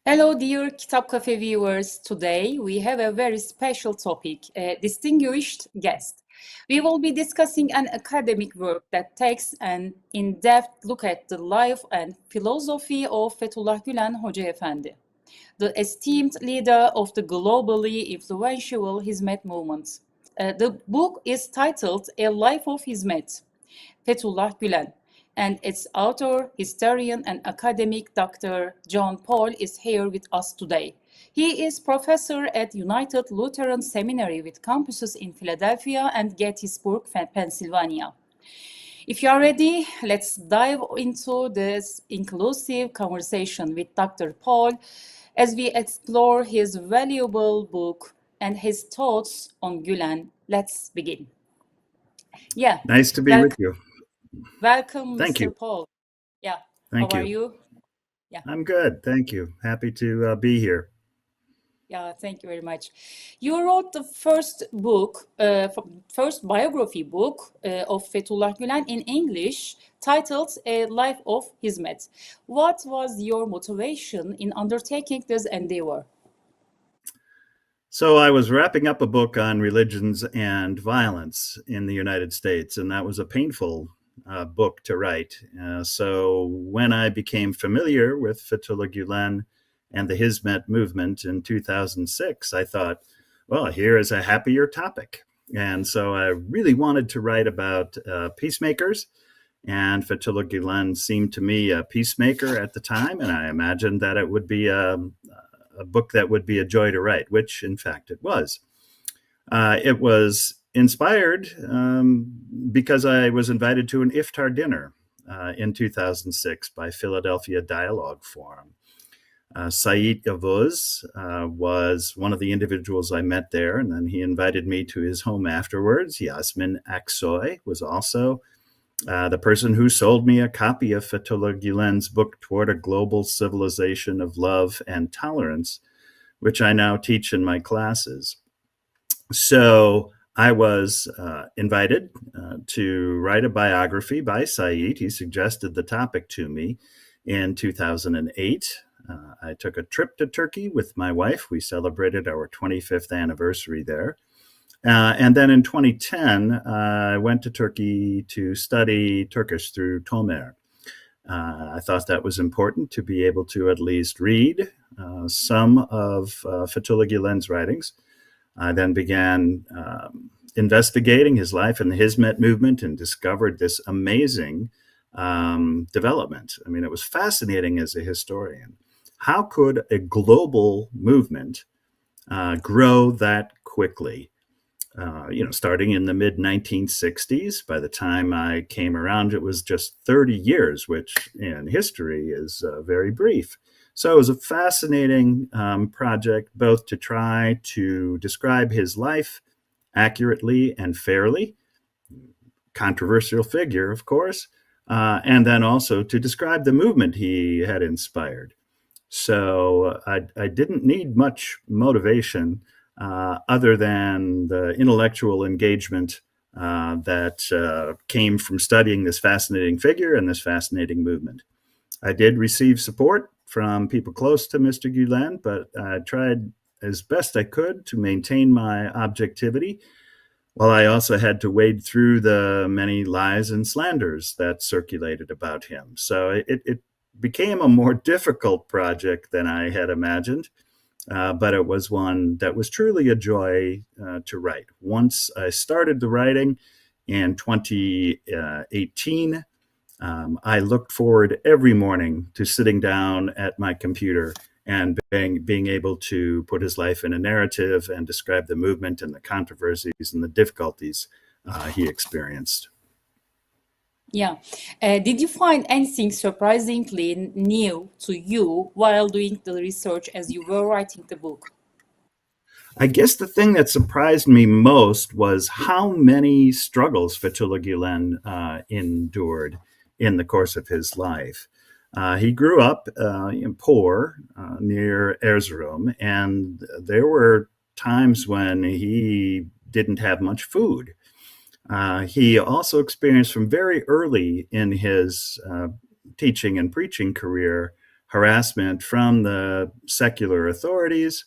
Hello, dear Kitab Cafe viewers. Today we have a very special topic, a distinguished guest. We will be discussing an academic work that takes an in-depth look at the life and philosophy of Fethullah Gülen Hocaefendi, the esteemed leader of the globally influential Hizmet movement. The book is titled A Life of Hizmet, Fethullah Gülen, and its author, historian, and academic Dr. Jon Pahl is here with us today. He is professor at United Lutheran Seminary with campuses in Philadelphia and Gettysburg, Pennsylvania. If you are ready, let's dive into this inclusive conversation with Dr. Pahl as we explore his valuable book and his thoughts on Gülen. Let's begin. Yeah. Nice to be with you. Welcome, Thank Mr. you. Pahl. Yeah. Thank How you. are you? Yeah. I'm good. Thank you. Happy to be here. Yeah, thank you very much. You wrote the first book, first biography book of Fethullah Gülen in English, titled A Life of Hizmet. What was your motivation in undertaking this endeavor? So I was wrapping up a book on religions and violence in the United States, and that was a painful book to write. So when I became familiar with Fethullah Gülen and the Hizmet movement in 2006, I thought, well, here is a happier topic. And so I really wanted to write about peacemakers, and Fethullah Gülen seemed to me a peacemaker at the time, and I imagined that it would be a book that would be a joy to write, which in fact it was. It was inspired because I was invited to an iftar dinner in 2006 by Philadelphia Dialogue Forum. Said Yavuz was one of the individuals I met there, and then he invited me to his home afterwards. Yasmin Aksoy was also the person who sold me a copy of Fethullah Gülen's book, Toward a Global Civilization of Love and Tolerance, which I now teach in my classes. So I was invited to write a biography by Said. He suggested the topic to me in 2008. I took a trip to Turkey with my wife. We celebrated our 25th anniversary there. And then in 2010, I went to Turkey to study Turkish through Tomer. I thought that was important to be able to at least read some of Fethullah Gülen's writings. I then began investigating his life in the Hizmet movement and discovered this amazing development. I mean, it was fascinating as a historian. How could a global movement grow that quickly? Starting in the mid-1960s, by the time I came around, it was just 30 years, which in history is very brief. So it was a fascinating project, both to try to describe his life accurately and fairly, controversial figure, of course, and then also to describe the movement he had inspired. So I didn't need much motivation other than the intellectual engagement that came from studying this fascinating figure and this fascinating movement. I did receive support from people close to Mr. Gülen, but I tried as best I could to maintain my objectivity, while I also had to wade through the many lies and slanders that circulated about him. So it became a more difficult project than I had imagined. But it was one that was truly a joy to write. Once I started the writing in 2018, I looked forward every morning to sitting down at my computer and being able to put his life in a narrative and describe the movement and the controversies and the difficulties he experienced. Yeah. Did you find anything surprisingly new to you while doing the research as you were writing the book? I guess the thing that surprised me most was how many struggles Fethullah Gülen endured in the course of his life. He grew up poor near Erzurum, and there were times when he didn't have much food. He also experienced from very early in his teaching and preaching career harassment from the secular authorities,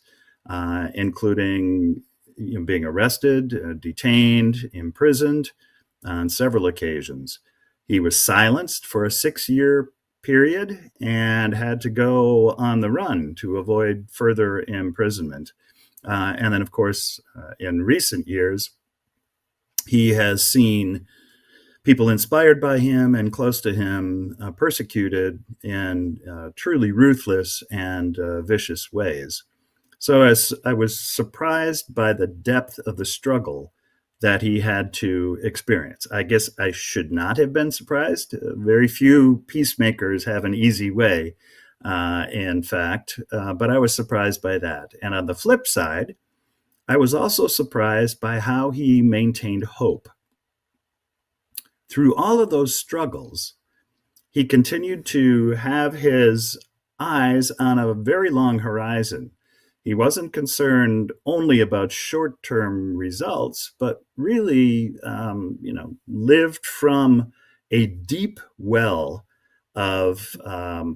including being arrested, detained, imprisoned on several occasions. He was silenced for a 6-year period and had to go on the run to avoid further imprisonment. And then, of course, in recent years, he has seen people inspired by him and close to him persecuted in truly ruthless and vicious ways. So as I was surprised by the depth of the struggle that he had to experience. I guess I should not have been surprised. Very few peacemakers have an easy way, in fact, but I was surprised by that. And on the flip side, I was also surprised by how he maintained hope. Through all of those struggles, he continued to have his eyes on a very long horizon. He wasn't concerned only about short-term results, but really, lived from a deep well of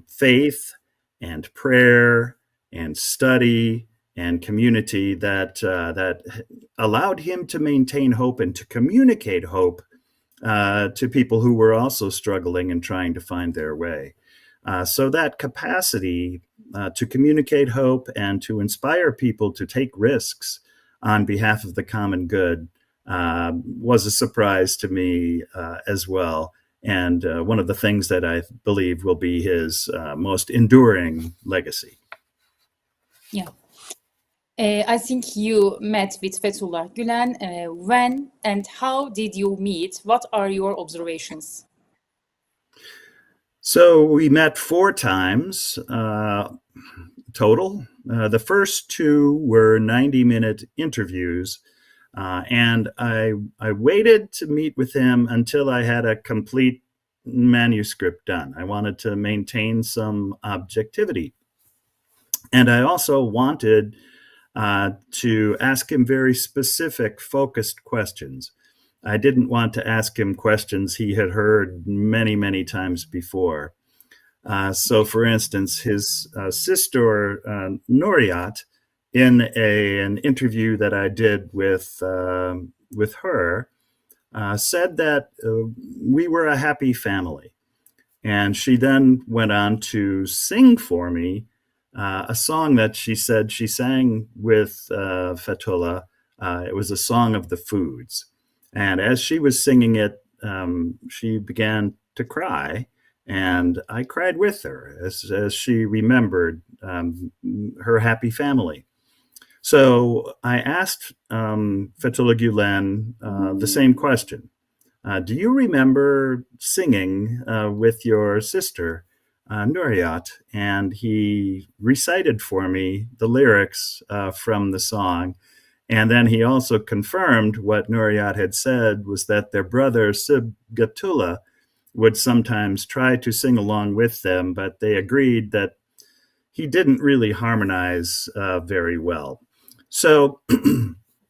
faith and prayer and study and community that allowed him to maintain hope and to communicate hope to people who were also struggling and trying to find their way. So that capacity to communicate hope and to inspire people to take risks on behalf of the common good was a surprise to me as well. And one of the things that I believe will be his most enduring legacy. Yeah. I think you met with Fethullah Gülen. When and how did you meet? What are your observations? So we met 4 times total. The first 2 were 90-minute interviews, and I waited to meet with him until I had a complete manuscript done. I wanted to maintain some objectivity. And I also wanted to ask him very specific, focused questions. I didn't want to ask him questions he had heard many, many times before. So, for instance, his sister, Nuriyat, in an interview that I did with her, said that we were a happy family. And she then went on to sing for me a song that she said she sang with Fethullah. It was a song of the foods. And as she was singing it, she began to cry, and I cried with her as she remembered her happy family. So I asked Fethullah Gülen the same question. Do you remember singing with your sister, Nuriyat? And he recited for me the lyrics from the song. And then he also confirmed what Nuriyat had said, was that their brother Sibgatullah would sometimes try to sing along with them, but they agreed that he didn't really harmonize very well. So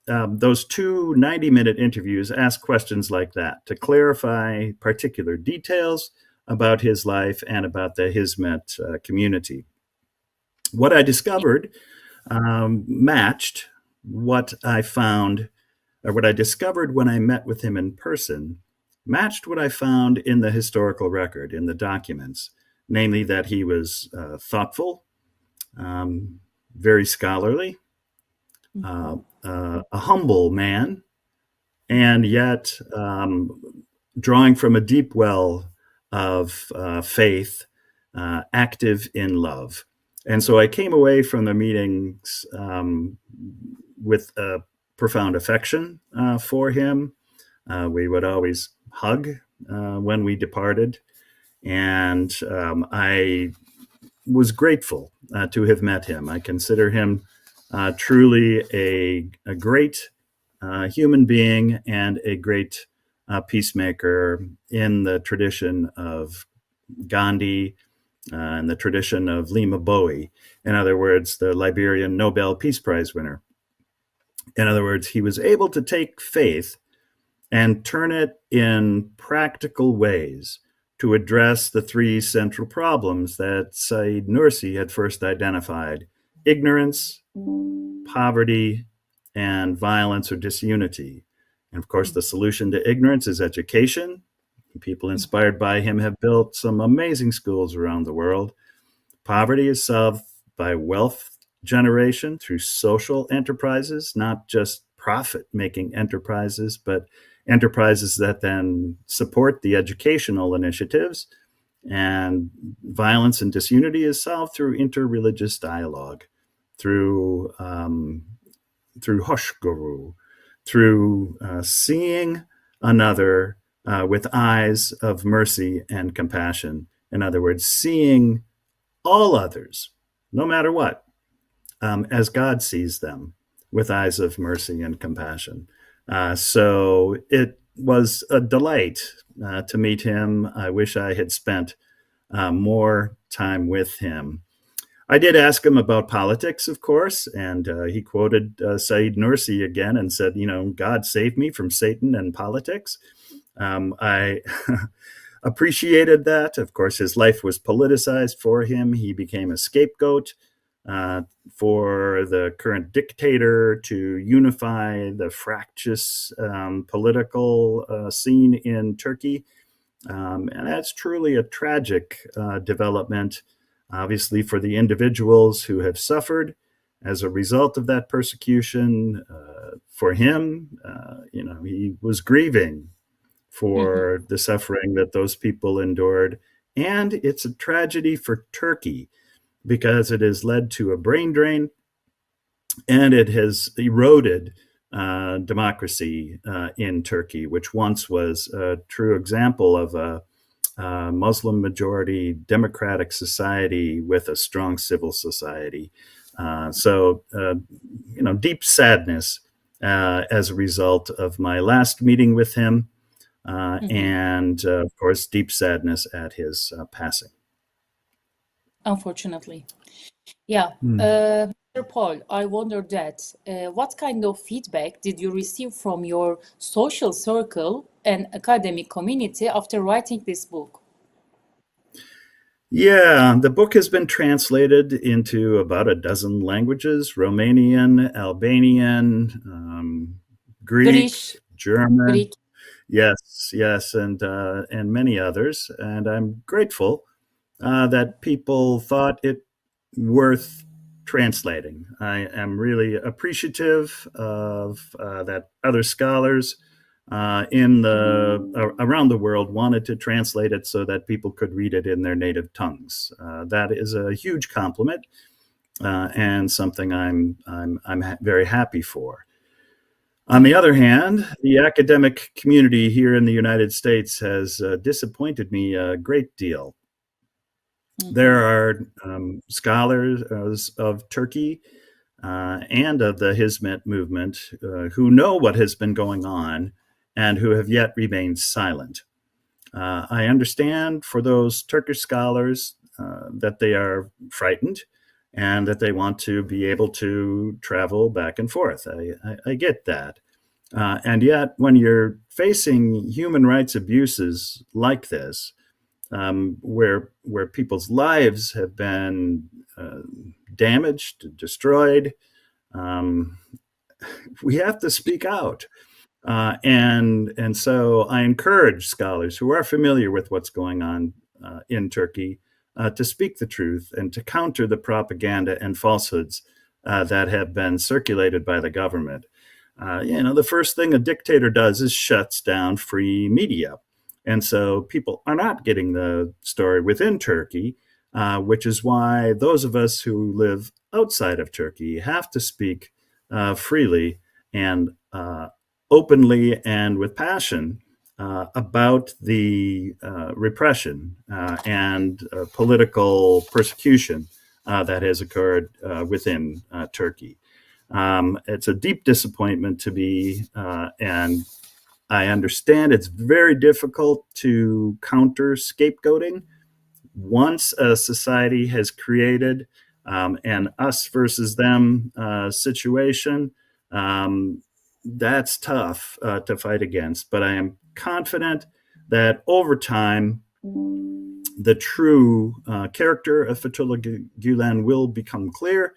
those 2 90-minute interviews asked questions like that to clarify particular details about his life and about the Hizmet community. What I discovered matched what I found, or what I discovered when I met with him in person, matched what I found in the historical record, in the documents, namely that he was thoughtful, very scholarly, a humble man, and yet drawing from a deep well of faith, active in love. And so I came away from the meetings with a profound affection for him. We would always hug when we departed. And I was grateful to have met him. I consider him truly a great human being and a great peacemaker in the tradition of Gandhi and the tradition of Lima Bowie. In other words, the Liberian Nobel Peace Prize winner. In other words, he was able to take faith and turn it in practical ways to address the three central problems that Said Nursi had first identified: ignorance, poverty, and violence or disunity. And of course, the solution to ignorance is education. People inspired by him have built some amazing schools around the world. Poverty is solved by wealth generation through social enterprises, not just profit-making enterprises, but enterprises that then support the educational initiatives. And violence and disunity is solved through interreligious dialogue, through hoshguru, through seeing another with eyes of mercy and compassion. In other words, seeing all others, no matter what, as God sees them, with eyes of mercy and compassion. So it was a delight to meet him. I wish I had spent more time with him. I did ask him about politics, of course, and he quoted Said Nursi again and said, God saved me from Satan and politics. I appreciated that. Of course, his life was politicized for him. He became a scapegoat for the current dictator to unify the fractious political scene in Turkey. And that's truly a tragic development, obviously, for the individuals who have suffered as a result of that persecution. For him, he was grieving for the suffering that those people endured. And it's a tragedy for Turkey because it has led to a brain drain and it has eroded democracy in Turkey, which once was a true example of a Muslim majority democratic society with a strong civil society. So, deep sadness as a result of my last meeting with him. And of course, deep sadness at his passing. Unfortunately. Yeah. Mr. Paul, I wonder that what kind of feedback did you receive from your social circle and academic community after writing this book? Yeah, the book has been translated into about a dozen languages: Romanian, Albanian, Greek, German. Greek. Yes, and many others. And I'm grateful that people thought it worth translating. I am really appreciative of that other scholars around the world wanted to translate it so that people could read it in their native tongues. That is a huge compliment and something I'm very happy for. On the other hand, the academic community here in the United States has disappointed me a great deal. There are scholars of Turkey and of the Hizmet movement who know what has been going on and who have yet remained silent. I understand for those Turkish scholars that they are frightened and that they want to be able to travel back and forth. I get that. And yet, when you're facing human rights abuses like this, where people's lives have been damaged, destroyed, we have to speak out. And so I encourage scholars who are familiar with what's going on in Turkey to speak the truth and to counter the propaganda and falsehoods that have been circulated by the government. The first thing a dictator does is shuts down free media. And so people are not getting the story within Turkey, which is why those of us who live outside of Turkey have to speak freely and openly and with passion about the repression and political persecution that has occurred within Turkey. It's a deep disappointment to me, and I understand it's very difficult to counter scapegoating once a society has created an us versus them situation. That's tough to fight against, but I am confident that over time, the true character of Fethullah Gülen will become clear,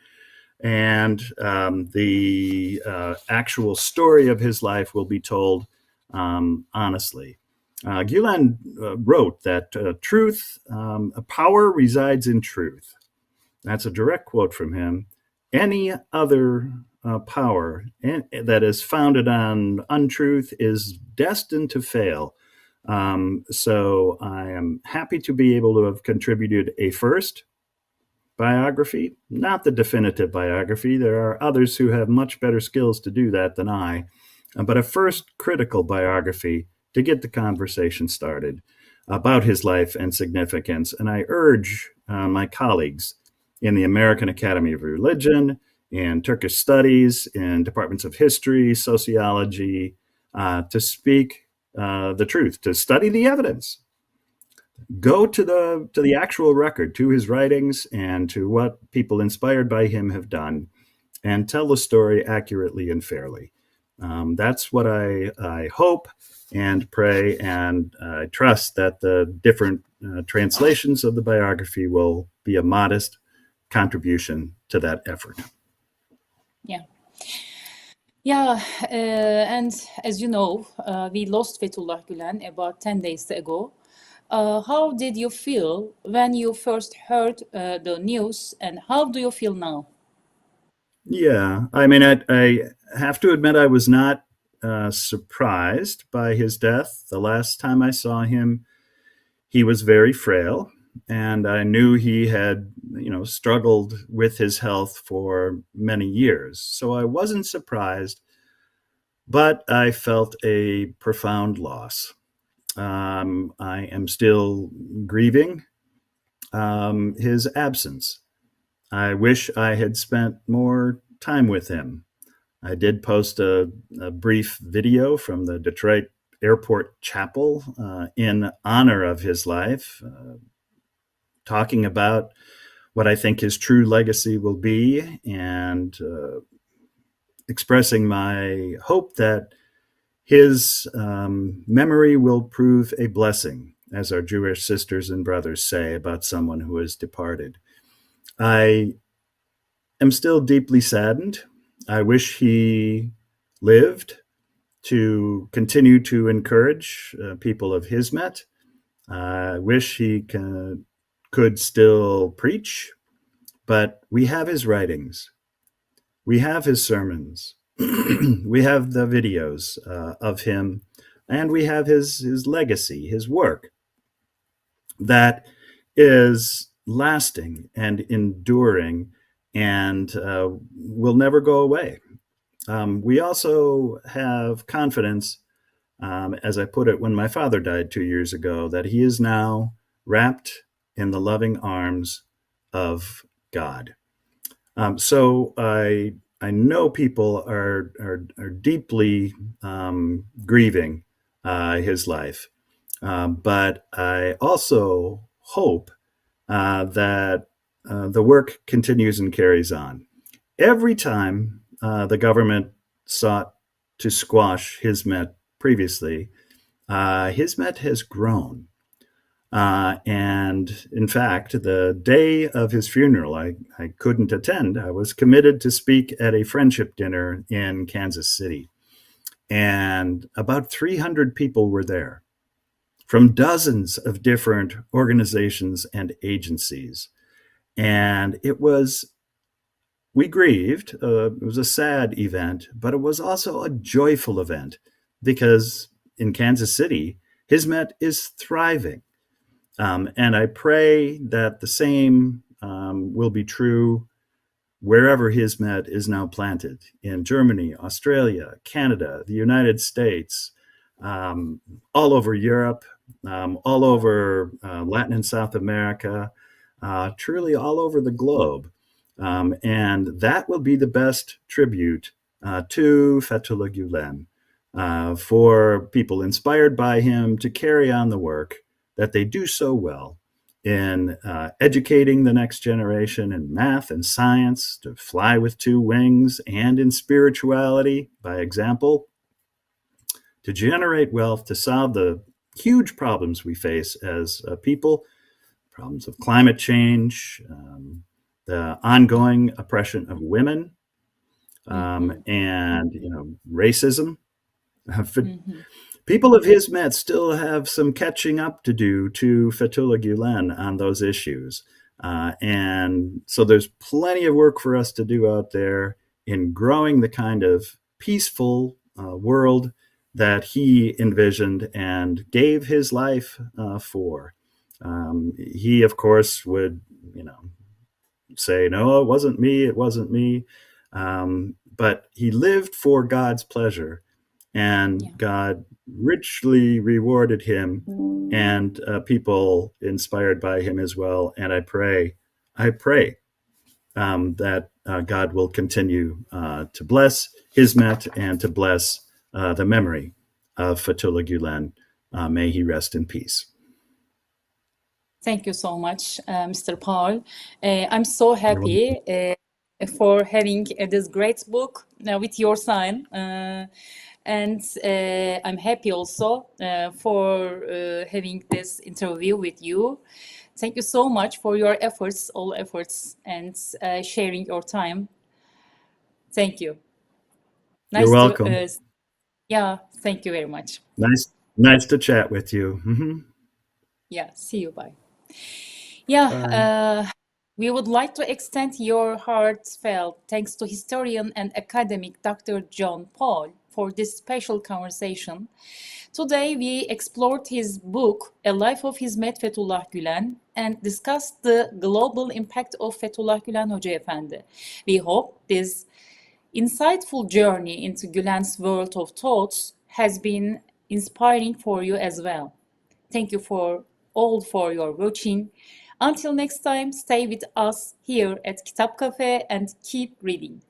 and the actual story of his life will be told honestly. Gülen wrote that power resides in truth. That's a direct quote from him. Any other power that is founded on untruth is destined to fail. So I am happy to be able to have contributed a first biography, not the definitive biography. There are others who have much better skills to do that than I, but a first critical biography to get the conversation started about his life and significance. And I urge my colleagues in the American Academy of Religion, in Turkish Studies, in departments of history, sociology, to speak the truth, to study the evidence. Go to the actual record, to his writings, and to what people inspired by him have done, and tell the story accurately and fairly. That's what I hope and pray, and I trust that the different translations of the biography will be a modest contribution to that effort. Yeah. Yeah, and as you know, we lost Fethullah Gülen about 10 days ago. How did you feel when you first heard the news, and how do you feel now? Yeah, I mean, I have to admit I was not surprised by his death. The last time I saw him, he was very frail, and I knew he had, struggled with his health for many years. So I wasn't surprised, but I felt a profound loss. I am still grieving his absence. I wish I had spent more time with him. I did post a brief video from the Detroit Airport Chapel in honor of his life, talking about what I think his true legacy will be, and expressing my hope that his memory will prove a blessing, as our Jewish sisters and brothers say about someone who has departed. I am still deeply saddened. I wish he lived to continue to encourage people of Hizmet. I wish he could still preach, but we have his writings. We have his sermons. We have the videos of him, and we have his legacy, his work that is lasting and enduring and will never go away. We also have confidence, as I put it when my father died 2 years ago, that he is now wrapped in the loving arms of God. So I know people are deeply grieving his life, but I also hope that the work continues and carries on. Every time the government sought to squash Hizmet previously, Hizmet has grown. And in fact, the day of his funeral, I couldn't attend. I was committed to speak at a friendship dinner in Kansas City. And about 300 people were there from dozens of different organizations and agencies. And we grieved. It was a sad event, but it was also a joyful event because in Kansas City, Hizmet is thriving. And I pray that the same will be true wherever Hizmet is now planted, in Germany, Australia, Canada, the United States, all over Europe, all over Latin and South America, truly all over the globe. And that will be the best tribute to Fethullah Gülen, for people inspired by him to carry on the work that they do so well in educating the next generation in math and science, to fly with two wings, and in spirituality, by example, to generate wealth, to solve the huge problems we face as people, problems of climate change, the ongoing oppression of women, and racism. People of Hizmet still have some catching up to do to Fethullah Gülen on those issues. And so there's plenty of work for us to do out there in growing the kind of peaceful world that he envisioned and gave his life for. He, of course, would, say, no, it wasn't me. But he lived for God's pleasure, and God richly rewarded him, and people inspired by him as well. And I pray that God will continue to bless Hizmet and to bless the memory of Fethullah Gülen. May he rest in peace. Thank you so much, Mr. Paul. I'm so happy for having this great book with your sign. And I'm happy also for having this interview with you. Thank you so much for your efforts, all efforts, and sharing your time. Thank you. You're welcome. Thank you very much. Nice to chat with you. Yeah, see you. Bye. Bye. We would like to extend your heartfelt thanks to historian and academic Dr. Jon Pahl for this special conversation. Today, we explored his book, A Life of Hizmet Fethullah Gülen, and discussed the global impact of Fethullah Gülen Hocaefendi. We hope this insightful journey into Gülen's world of thoughts has been inspiring for you as well. Thank you for your watching. Until next time, stay with us here at Kitap Cafe and keep reading.